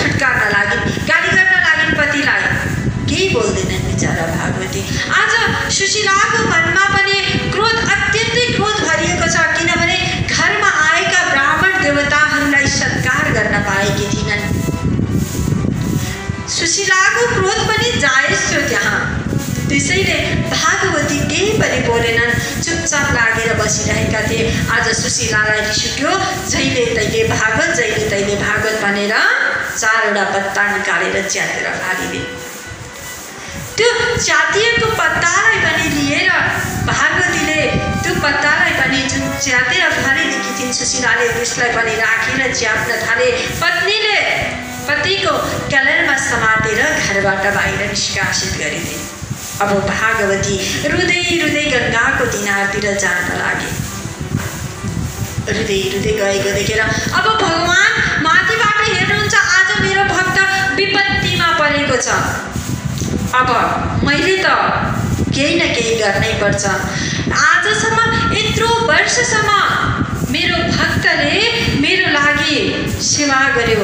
फटकार्न लागिन्, गाली गर्न लागिन् पतिलाई, केही बोल्दैनन् बिचारा भागवती। आज सुशीलाको मनमा पनि क्रोध, अत्यन्तै क्रोध भरिएको छ, किनभने घरमा आएका ब्राह्मण देवताहरूलाई सत्कार गर्न पाएकी थिइनन्। सुशीलाको क्रोध पनि जायज थियो त्यहाँ, त्यसैले भागवती केही पनि बोलेनन्, चुपचाप लागेर बसिरहेका थिए। आज सुशीलालाई रिस उठ्यो, जहिले तैले भागवत जहिले तैले भागवत भनेर 4वटा पत्ता निकालेर च्यातेर फालिदिए। त्यो च्यातिएको पत्तालाई पनि लिएर भागवतीले त्यो पत्तालाई पनि जुन च्यातेर फालिदिएकी थिइन् सुशीलाले त्यसलाई पनि राखेर च्याप्न थाले। पत्नीले पतिको कलरमा समातेर घरबाट बाहिर निष्कासित गरिदिए। अब भागवती रुँदै रुँदै गङ्गाको किनारतिर जान लागे। रुँदै रुँदै गएको देखेर अब भगवान माथिबाट हेर्नुहुन्छ, आज मेरो भक्त विपत्तिमा परेको छ, अब मैले त केही न केही गर्नै पर्छ। आजसम्म यत्रो वर्षसम्म मेरो भक्तले मेरो लागि सेवा गर्यो,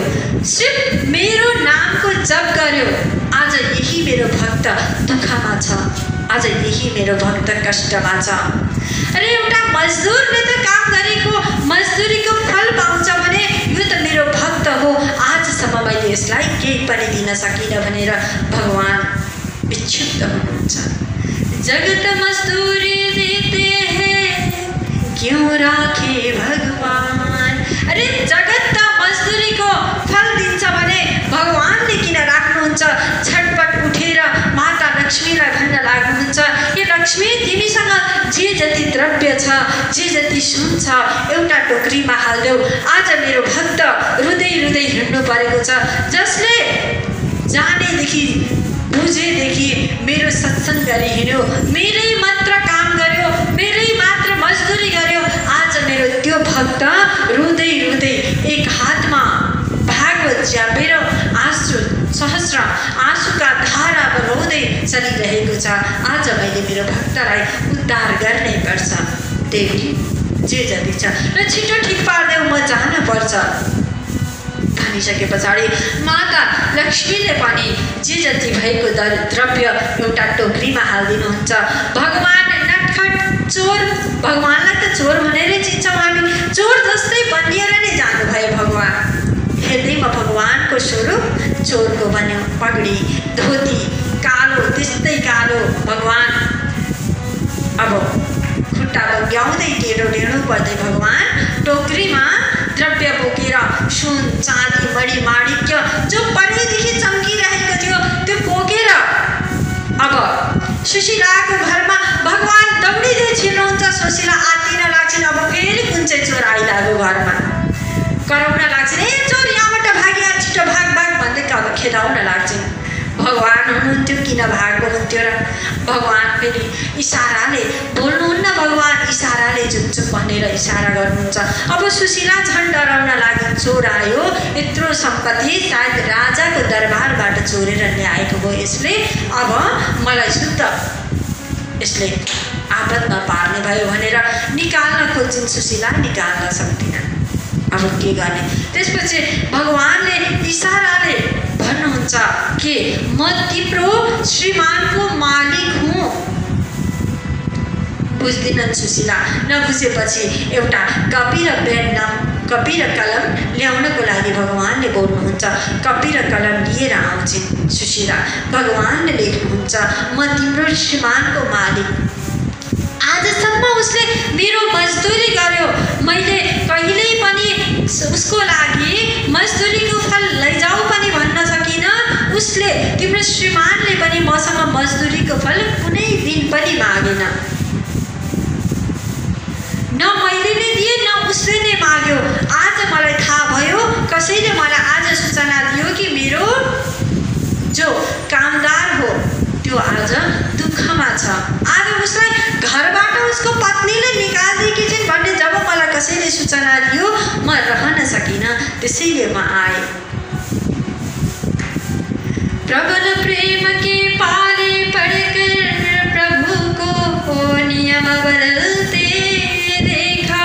सिर्फ मेरो नामको जप गर्यो। आज यही मेरो भक्त दुःखमा छ, आज यही मेरो भक्त कष्टमा छ। अरे एउटा मजदुरले त काम गरेको मजदुरीको फल पाउँछ भने यो त मेरो भक्त हो, आजसम्म मैले यसलाई केही पनि दिन सकिनँ भनेर भगवान विक्षुब्ध हुनुहुन्छ। जगत मजदूरी देते हैं क्यों राखे भगवान। अरे जगत त मजदुरीको फल दिन्छ भने भगवानले किन राख्नुहुन्छ? छटपट उठेर माता लक्ष्मीलाई भन्न लाग्नुहुन्छ, ए लक्ष्मी, तिमीसँग जे जति द्रव्य छ, जे जति सुन छ, एउटा टोकरीमा हाल्देऊ। आज मेरो भक्त रुँदै रुँदै हिँड्नु परेको छ, जसले जानेदेखि बुझेदेखि मेरो सत्सङ्ग गरी हिँड्यो, मेरै मात्र काम गर्यो, मेरै मात्र मजदुरी गर्यो। आज मेरो त्यो भक्त रुँदै रुँदै एक हातमा भागवत च्यापेर आँसु सहस्र आँसुका धारा बगाउँदै चलिरहेको छ। आज मैले मेरो भक्तलाई उद्धार गर्नै पर्छ। देवी जे जति छ र छिटो ठिक पार्देऊ, म जान पर्छ भनिसके पछाडि माता लक्ष्मीले पनि जे जति भएको द्रव्य एउटा टोकरीमा हालिदिनुहुन्छ। भगवान नटखट चोर, भगवानलाई त चोर भनेरै चिन्छौँ हामी, चोर जस्तै बनिएर नै जानुभयो भगवान। हेर्दैमा भगवानको स्वरूप चोरको बन्यो, पगडी धोती कालो, त्यस्तै कालो भगवान। अब खुट्टा बग्याउँदै टेढो टेढो पर्दै भगवान टोकरीमा द्रव्य बोकेर सुन चाँदी मणि माणिक्य जो पहिलेदेखि चम्किरहेको थियो त्यो बोकेर अब सुशीलाको घरमा भगवान दौडिँदै छिर्नुहुन्छ। सुशीला आत्तिन लाग्छन्, अब फेरि कुन चाहिँ चोर आइलाग्यो घरमा, कराउन लाग्छन्, ए चोर यहाँबाट भाग्या, छिटो भाग भाग भन्दै अब खेदाउन लाग्छन्। भगवान हुनुहुन्थ्यो, किन भाग्नु हुन्थ्यो र? भगवान फेरि इसाराले बोल्नुहुन्न, भगवान इसाराले चुप चुप भनेर इसारा गर्नुहुन्छ। अब सुशीला झन् डराउन लाग्यो, चोर आयो, यत्रो सम्पत्ति सायद राजाको दरबारबाट चोरेर ल्याएको भयो यसले, अब मलाई शुद्ध यसले आपतमा पार्ने भयो भनेर निकाल्न खोज्छिन्। सुशीला निकाल्न सक्दिनन्, अब के गर्ने? त्यसपछि भगवानले इसाराले भन्नुहुन्छ कि म तिम्रो श्रीमानको मालिक हुँ। बुझ्दिनन् सुशीला। नबुझेपछि एउटा कपी र पेन कपी र कलम ल्याउनको लागि भगवानले बोल्नुहुन्छ। कपी र कलम लिएर आउँछिन् सुशीला। भगवानले लेख्नुहुन्छ, म तिम्रो श्रीमानको मालिक। आजसम्म उसले मेरो मजदुरी गर्यो, मैले कहिल्यै पनि उसको लागि मजदुरीको फल लैजाऊ पनि उसले तिम्रो श्रीमानले पनि मसँग मजदुरीको फल कुनै दिन पनि मागेन, न मैले नै दिए न उसले नै माग्यो। आज मलाई थाहा भयो, कसैले मलाई आज सूचना दियो कि मेरो जो कामदार हो त्यो आज दुःखमा छ। आज उसलाई घरबाट उसको पत्नीले निकाल्दिएकी छिन् भन्ने जब मलाई कसैले सूचना दियो म रहन सकिनँ, त्यसैले म आएँ। प्रबल प्रेम के पाले पड़कर प्रभु को नियम बदलते देखा,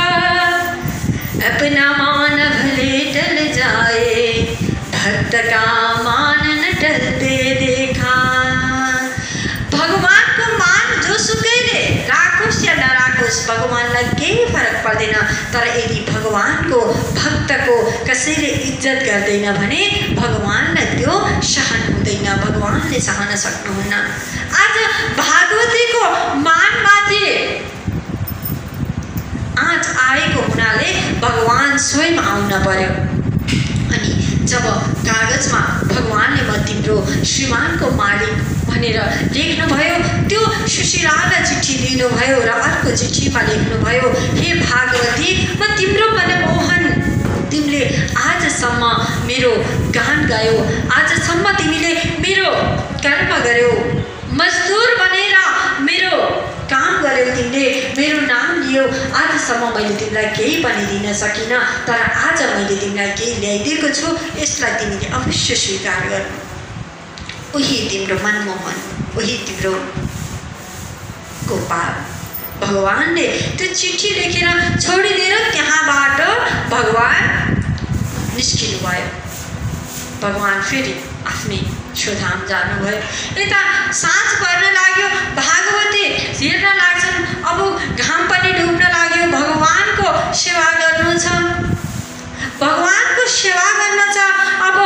अपना मान भले टल जाए भक्त का मान न टलते देखा। भगवान को मान जोसुकैले राखोस् या नराखोस् भगवानलाई केही फरक पर्दैन, तर यदि भगवानको भक्तको कसैले इज्जत गर्दैन भने भगवानलाई त्यो सहन हुँदैन, भगवानले सहन सक्नुहुन्न। आज भागवतीको मानमाथि आँच आएको हुनाले भगवान स्वयं आउन पर्यो। अनि जब कागजमा भगवानले म तिम्रो श्रीमानको मालिक भनेर लेख्नुभयो, त्यो सुशीलालाई चिठी दिनुभयो र अर्को चिठीमा लेख्नुभयो, हे भागवती म तिम्रो मनमोहन, तिमीले आजसम्म मेरो गान गायो, आजसम्म तिमीले मेरो कर्म गर्यौ, मजदुर बनेर मेरो काम गर्यौ, तिमीले मेरो नाम लियो। आजसम्म मैले तिमीलाई केही पनि दिन सकिनँ, तर आज मैले तिमीलाई केही ल्याइदिएको छु, यसलाई तिमीले अवश्य स्वीकार गर्नु। उही तिम्रो मनमोहन, उही तिम्रो गोपाल। भगवानले त्यो चिठी लेखेर छोडिदिएर त्यहाँबाट भगवान निस्किनु भयो। भगवान फेरि आफ्नै स्वधाम जानुभयो। यता साँझ पर्न लाग्यो, भागवती हेर्न लाग्छन्, अब घाम पनि डुब्न लाग्यो, भगवानको सेवा गर्नु छ, भगवानको सेवा गर्न छ। अब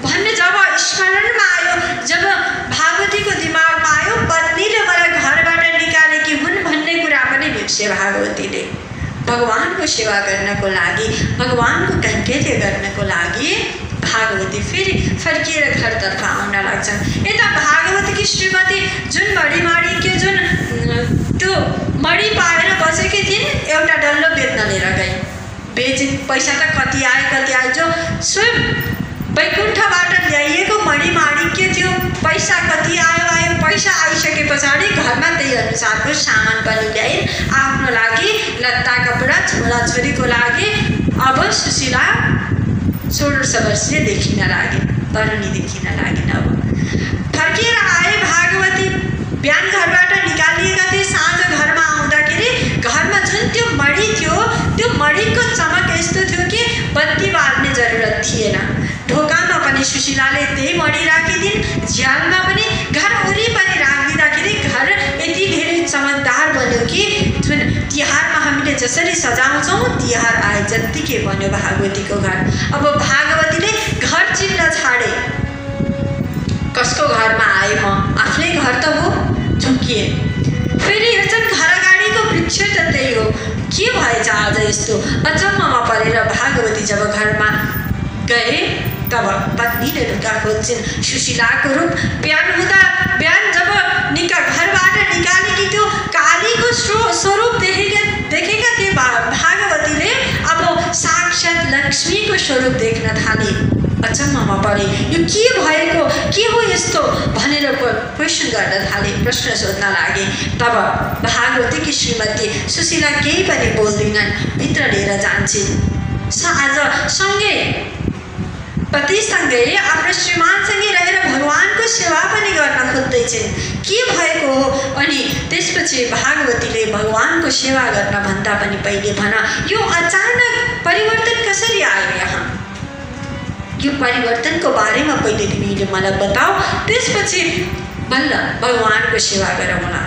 भन्ने जब स्मरणमा आयो, जब भागवतीको दिमागमा आयो पत्नीले मलाई घरबाट निकालेकी हुन् भन्ने कुरा पनि बिर्से भागवतीले। भगवानको सेवा गर्नको लागि, भगवानको कैङ्कर्य गर्नको लागि भागवती फेरि फर्किएर घरतर्फ आउन लाग्छन्। यता भागवतीकी श्रीमती जुन मणिमाणिक्य जुन त्यो मणि पाएर बसेकी थिइन्, एउटा डल्लो बेच्न लिएर गए। बेची पैसा त कति आयो जो स्वयं वैकुण्ठबाट ल्याइएको मणिमाणिक्य थियो, पैसा कति आयो। पैसा आइसके पछाडि घरमा त्यही अनुसारको सामान पनि ल्याइन्, आफ्नो लागि लत्ता कपडा, छोराछोरीको लागि। अब सुशीला 16 वर्षीय देखिन लागे, तरुणी देखिन लागिन्। अब फर्किएर आए भागवती, बिहान घरबाट निकालिएका थिए, साँझ घरमा आउँदाखेरि घरमा जुन त्यो मणि थियो, त्यो मणिको चमक यस्तो थियो कि बत्ती बाल्ने जरुरत थिएन। ढोकामा पनि सुशीलाले त्यही मणि राखिदिन्, झ्यालमा पनि, घर वरिपरि राखिदिँदाखेरि घर यति धेरै चमकदार बन्यो कि जुन तिहारमा हामीले जसरी सजाउँछौँ तिहार आए जत्तिकै बन्यो भागवतीको घर। अब भागवतीले घर चिन्न छाडे, कसको घरमा आए म, आफ्नै घर त हो, झुक्किए। फेरि हेर्छन् घर अगाडिको वृक्ष त त्यही हो, के भएछ आज यस्तो, अचम्ममा परेर भागवती जब घरमा गए तब पत्नीले ढुक्का खोल्छिन्, सुशीलाको रूप। बिहान जब घरबाट निकालेकी त्यो कालीको स्वरूप देखेका थिए भागवतीले, अब साक्षात् लक्ष्मीको स्वरूप देख्न थाले। अचम्ममा परे, यो के भएको, के हो यस्तो भनेर क्वेसन गर्न थाले, प्रश्न सोध्न लागे। तब भागवतीकी श्रीमती सुशीला केही पनि बोल्दिनन्, भित्र लिएर जान्छन्। आज सँगै पतिसँगै आफ्नो श्रीमानसँगै रहेर भगवानको सेवा पनि गर्न खोज्दैछन्, के भएको हो। अनि त्यसपछि भागवतीले भगवानको सेवा गर्न भन्दा पनि पहिले भन, यो अचानक परिवर्तन कसरी आयो यहाँ, यो परिवर्तनको बारेमा पहिले तिमीले मलाई बताऊ, त्यसपछि बल्ल भगवानको सेवा गरौँला।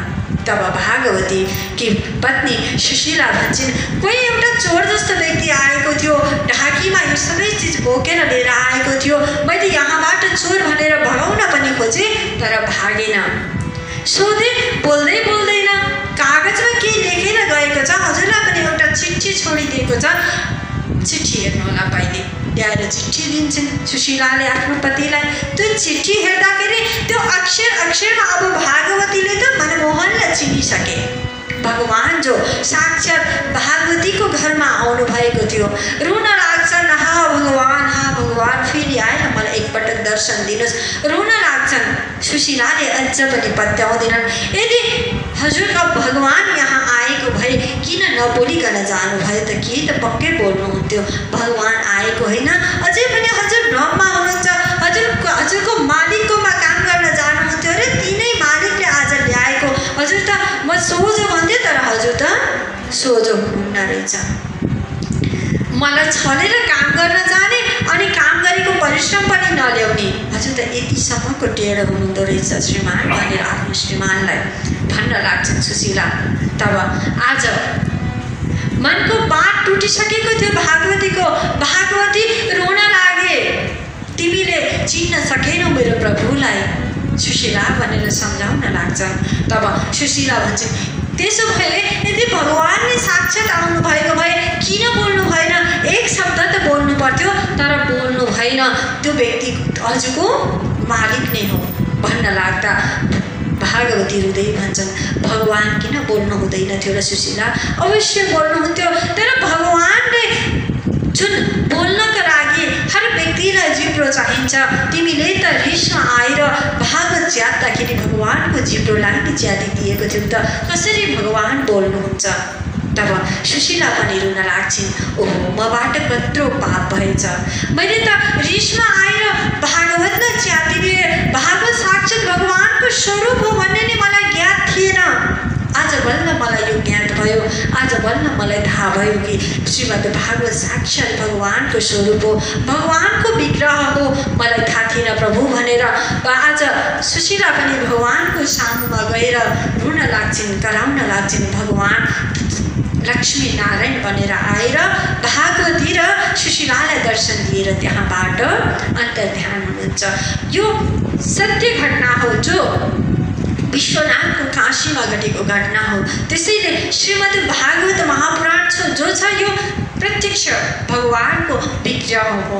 तब भागवती कि पत्नी सुशीला भन्छन्, कोही एउटा चोर जस्तो व्यक्ति आएको थियो, ढाकीमा यो सबै चिज बोकेर लिएर आएको थियो, मैले यहाँबाट चोर भनेर भगाउन पनि खोजेँ तर भागेन। सोधे, बोल्दैन, कागजमा के लेखेर गएको छ, हजुरलाई पनि एउटा चिठी छोडिदिएको छ, चिठी हेर्नु होला पहिले, ल्याएर चिठी दिन्छन् सुशीलाले आफ्नो पतिलाई। त्यो चिठी हेर्दाखेरि त्यो अक्षरमा अब भागवतीले त मनमोहनलाई चिनिसके। भगवान जो साक्षात भागवतीको घरमा आउनु भएको थियो। रुन लाग्छन्, हा भगवान फेरि आएर मलाई एकपटक दर्शन दिनुहोस्। रुन लाग्छन्। सुशीलाले अझ पनि पत्याउँदैनन्। यदि हजुरका भगवान यहाँ आएको भए किन नबोलिकन जानुभयो त? के त पक्कै बोल्नुहुन्थ्यो। भगवान आएको होइन, अझै पनि हजुर भ्रममा हुनुहुन्छ। हजुरको मालिककोमा काम गर्न जानुहुन्थ्यो अरे, तिनै मालिकले आज ल्याएको। हजुर त म सोझो भन्थेँ, तर हजुर त सोझो हुनुहुन्न रहेछ। मलाई छलेर काम गर्न जाने अनि काम गरेको परिश्रम पनि नल्याउने। हजुर त यतिसम्मको टेढो हुनुहुँदो रहेछ श्रीमान भनेर आफ्नो श्रीमानलाई भन्न लाग्छन् सुशीला। तब आज मनको बात टुटिसकेको थियो भागवतीको। भागवती रोन लागे। तिमीले चिन्न सकेनौ मेरो प्रभुलाई सुशीला भनेर सम्झाउन लाग्छन्। तब सुशीला भन्छन्, त्यसो भए यदि भगवानले साक्षात आउनु भएको भए किन बोल्नु भएन? एक शब्द त बोल्नु पर्थ्यो, तर बोल्नु भएन। त्यो व्यक्ति हजुरको मालिक नै हो भन्न लाग्दा भागवती हृदय भन्छन्, भगवान किन बोल्नु हुँदैन थियो र सुशीला? अवश्य बोल्नुहुन्थ्यो, तर भगवानले जुन बोल्नका लागि हर व्यक्तिलाई जिब्रो चाहिन्छ। तिमीले त रिसमा आएर भागवत च्यात्दाखेरि भगवानको जिब्रोलाई नै च्यातिदिएको थियो त, कसरी भगवान बोल्नुहुन्छ? तब सुशीला पनि रुन लाग्छिन्। ओहो, मबाट कत्रो पाप भएछ। मैले त रिसमा आएर भागवतलाई च्यातिदिए। भागवत साक्षात भगवानको स्वरूप हो भन्ने नै मलाई ज्ञात थिएन। आज बल्ल मलाई यो ज्ञात भयो। आज बल्ल मलाई थाहा भयो कि श्रीमद् भागवत साक्षात भगवानको स्वरूप हो, भगवानको विग्रह हो। मलाई थाहा थिएन प्रभु भनेर आज सुशीला पनि भगवानको सामुमा गएर रुन लाग्छिन्, कराउन लाग्छिन्। भगवान लक्ष्मी नारायण बनेर आएर भागवती र सुशीलालाई दर्शन दिएर त्यहाँबाट अन्तर्ध्यान हुनुहुन्छ। यो सत्य घटना हो, जो विश्वनाथको काशीमा घटेको घटना हो। त्यसैले श्रीमद् भागवत महापुराण जो छ यो प्रत्यक्ष भगवानको विग्रह हो।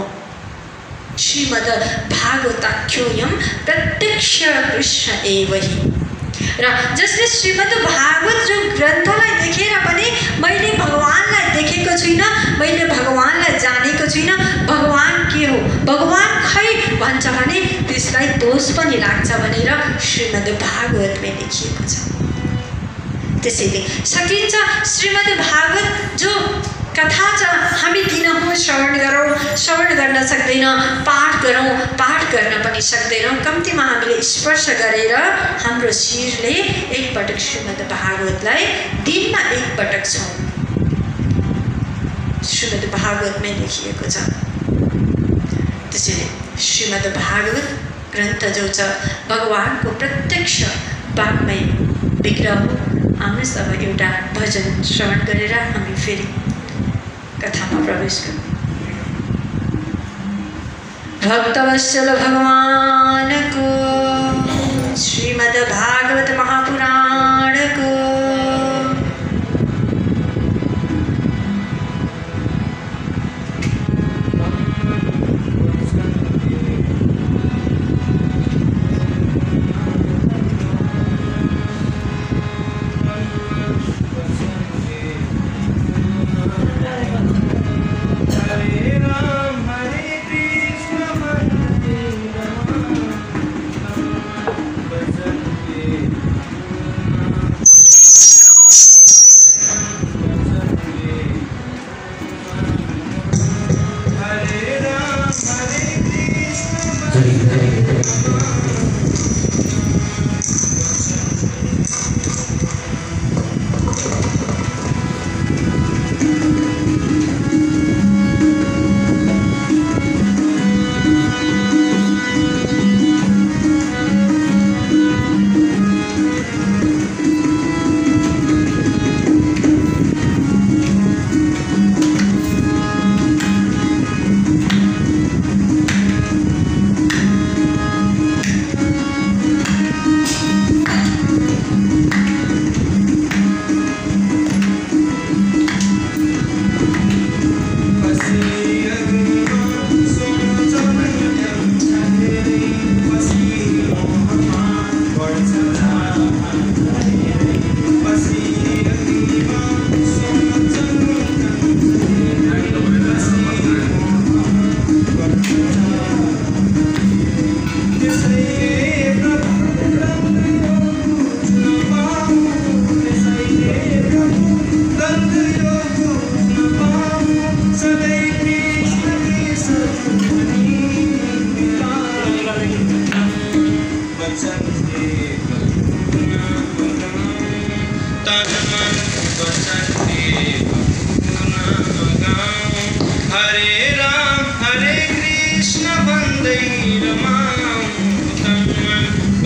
श्रीमद् भागवताख्योऽयं प्रत्यक्ष कृष्ण एव हि। र जसले श्रीमद् भागवत जो ग्रन्थलाई देखेर पनि मैले भगवानलाई देखेको छुइनँ, मैले भगवानलाई जानेको छुइनँ, भगवान के हो, भगवान खै भन्छ भने त्यसलाई दोष पनि लाग्छ भनेर श्रीमद् भागवतमा लेखिएको छ। त्यसैले सकिन्छ श्रीमद् भागवत जो कथा छ हामी दिनहुँ श्रवण गरौँ, श्रवण गर्न सक्दैन, पाठ गरौँ, पाठ गर्न पनि सक्दैनौँ। कम्तीमा हामीले स्पर्श गरेर हाम्रो शिरले एकपटक श्रीमद् भागवतलाई दिनमा एकपटक छौँ। श्रीमद् भागवतमै लेखिएको छ। त्यसैले श्रीमद् भागवत ग्रन्थ जो छ भगवानको प्रत्यक्ष वाङ्मय विग्रह हो। आउनुहोस् अब एउटा भजन श्रवण गरेर हामी फेरि कथामा प्रवेश गरौँ। भक्तवत्सल भगवानको श्रीमद् भागवत महापुराणको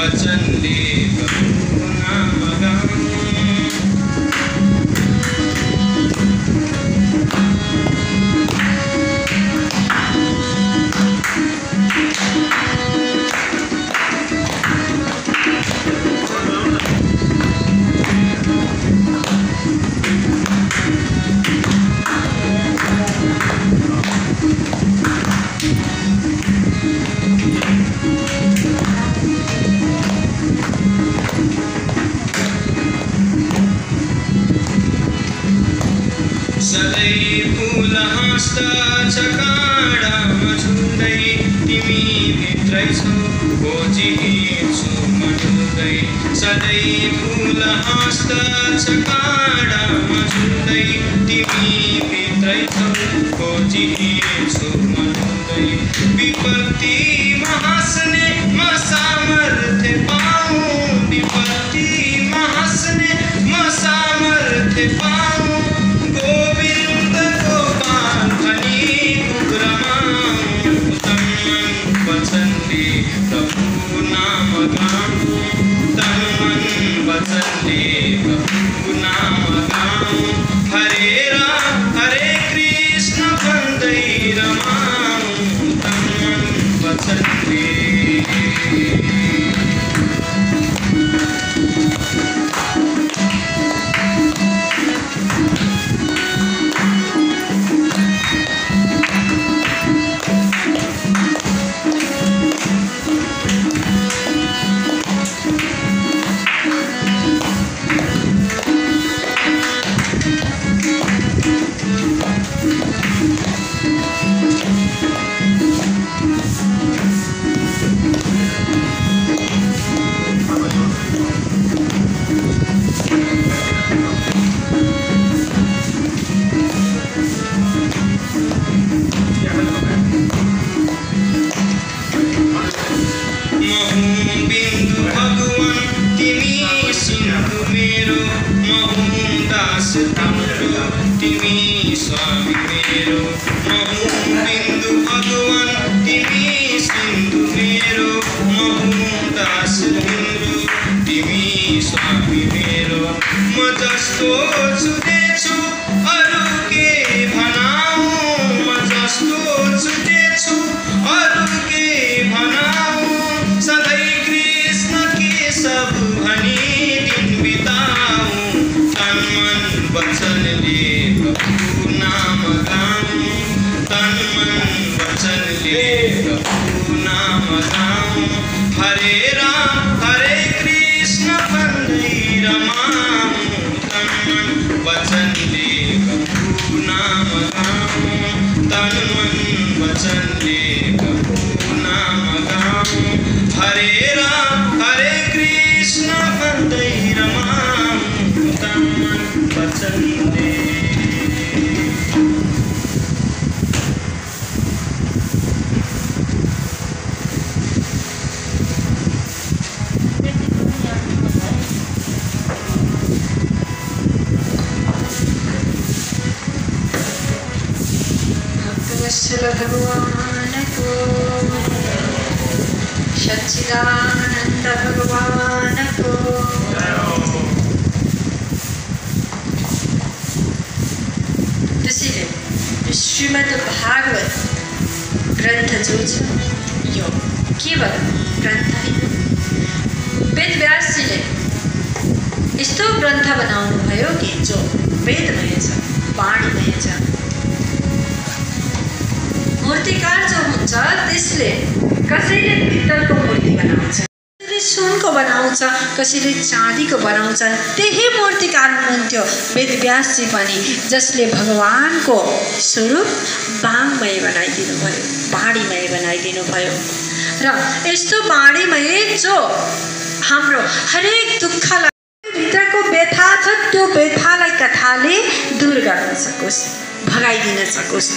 वचनले प्रभु नाम गाऊँ। सधैँ फुल हाँस्दछ काँडामा झुल्दै, तिमी भित्रै छौ खोजी हिँड्छु म डुल्दै। सधैँ फुल हाँस्दछ काँडामा झुल्दै, तिमी भित्रै छौ खोजी हिँड्छु म डुल्दै। विपत्तिमा हाँस्ने म सामर्थ्य पाऊँ, विपत्तिमा हाँस्ने म सामर्थ्य पाऊँ। प्रभु नाम गाऊँ, तन मन वचनले प्रभु नाम गाऊँ। हरे राम हरे कृष्ण भन्दै रमाऊँ, तन मन वचनले। तिमी स्वामी मेरो, म हुँ बिन्दु भगवान तिमी सिन्धु मेरो, म हुँ दास तिम्रो तिमी स्वामी मेरो। म जस्तो छुटेछु अरू के भनाऊँ, म जस्तो छुटेछु अरू के भनाऊँ। सधैँ कृष्ण के सब भनी दिन बिताऊँ, तन मन वचनले प्रभु नाम गाऊँ, तन मन वचनले प्रभु नाम गाऊँ। हरे राम हरे कृष्ण भन्दै रमाऊँ, तन मन वचनले प्रभु नाम गाऊँ, तन मन वचनले प्रभु नाम गाऊँ। हरे राम हरे कृष्ण भन्दै रमाऊँ, तन मन वचनले। भगवान को सच्चिदानंद भगवान को त्यसैले श्रीमद् भागवत ग्रन्थ जो छ यो केवल ग्रन्थ होइन। वेदव्यासजीले यस्तो ग्रन्थ बनाउनु भयो कि जो वेदमय छ, वाणीमय छ। मूर्तिकार जो हुन्छ त्यसले कसैले पित्तलको मूर्ति बनाउँछ, कसैले सुनको बनाउँछ, कसैले चाँदीको बनाउँछ। त्यही मूर्तिकार हुनुहुन्थ्यो वेदव्यासजी पनि, जसले भगवानको स्वरूप वाङ्मय बनाइदिनु भयो, वाणीमय बनाइदिनु भयो। र यस्तो वाणीमय जो हाम्रो हरेक दुःखलाई भित्रको व्यथा छ त्यो व्यथालाई कथाले दूर गर्न सकोस्, भगाइदिन सकोस्।